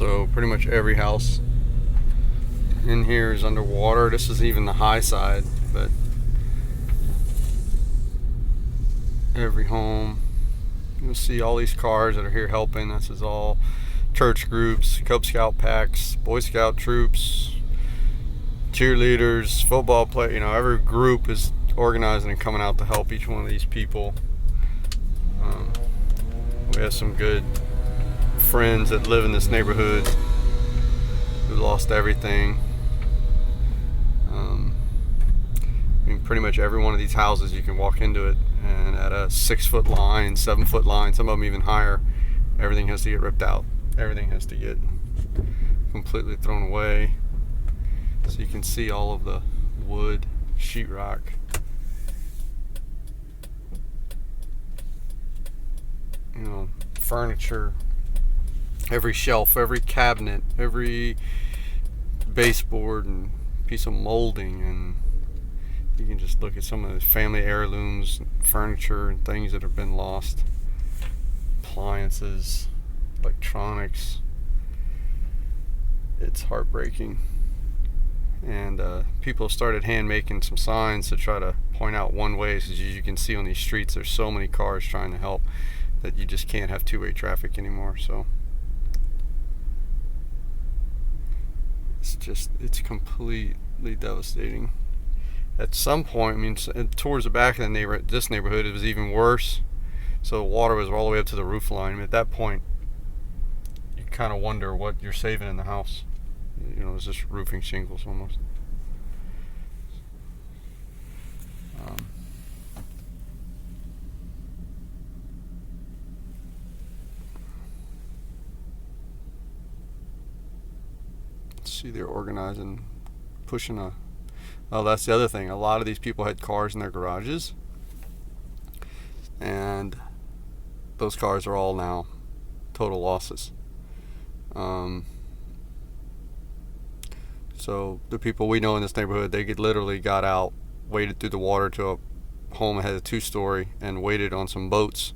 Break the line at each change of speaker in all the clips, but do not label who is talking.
So pretty much every house in here is underwater. This is even the high side, but every home, you'll see all these cars that are here helping. This is all church groups, Cub Scout packs, Boy Scout troops, cheerleaders, football play. Every group is organizing and coming out to help each one of these people. We have some good friends that live in this neighborhood who lost everything. Pretty much every one of these houses, you can walk into it, and at a 6-foot line, 7-foot line, some of them even higher, everything has to get ripped out. Everything has to get completely thrown away. So you can see all of the wood, sheetrock. Furniture, every shelf, every cabinet, every baseboard and piece of molding, and you can just look at some of the family heirlooms, furniture and things that have been lost, appliances, electronics. It's heartbreaking. And people started hand making some signs to try to point out one way. As you can see on these streets, there's so many cars trying to help that you just can't have two-way traffic anymore. So it's completely devastating. At some point, towards the back of this neighborhood, it was even worse. So the water was all the way up to the roof line. At that point, you kind of wonder what you're saving in the house. It's just roofing shingles almost. See, they're organizing, pushing oh, that's the other thing. A lot of these people had cars in their garages, and those cars are all now total losses. So the people we know in this neighborhood, they literally got out, waded through the water to a home that had a 2-story, and waited on some boats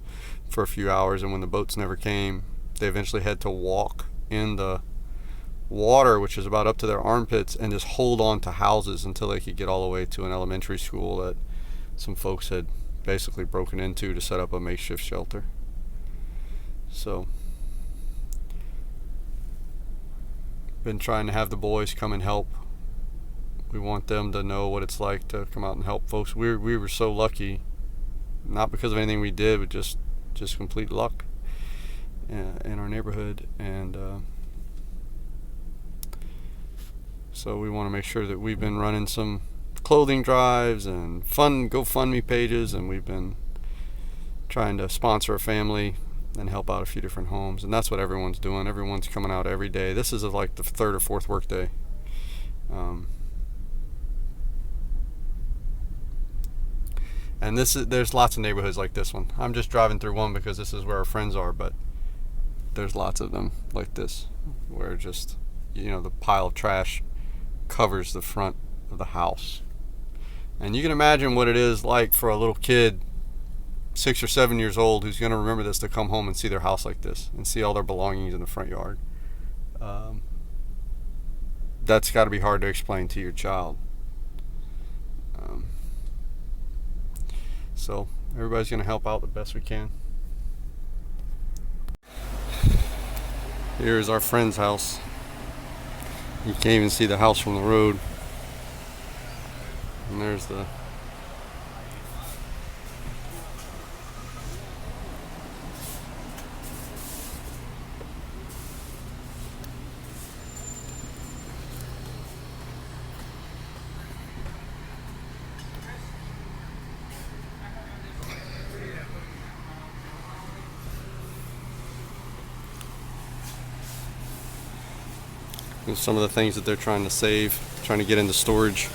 for a few hours. And when the boats never came, they eventually had to walk in the water, which is about up to their armpits, and just hold on to houses until they could get all the way to an elementary school that some folks had basically broken into to set up a makeshift shelter. So been trying to have the boys come and help. We want them to know what it's like to come out and help folks. We were so lucky, not because of anything we did, but just complete luck in our neighborhood. And so we want to make sure that we've been running some clothing drives and fun GoFundMe pages, and we've been trying to sponsor a family and help out a few different homes. And that's what everyone's doing. Everyone's coming out every day. This is like the 3rd or 4th work day. And there's lots of neighborhoods like this one. I'm just driving through one because this is where our friends are, but there's lots of them like this, where just, the pile of trash covers the front of the house. And you can imagine what it is like for a little kid, 6 or 7 years old, who's going to remember this, to come home and see their house like this and see all their belongings in the front yard. That's got to be hard to explain to your child. So everybody's going to help out the best we can. Here's our friend's house. You can't even see the house from the road. And there's the some of the things that they're trying to save, trying to get into storage.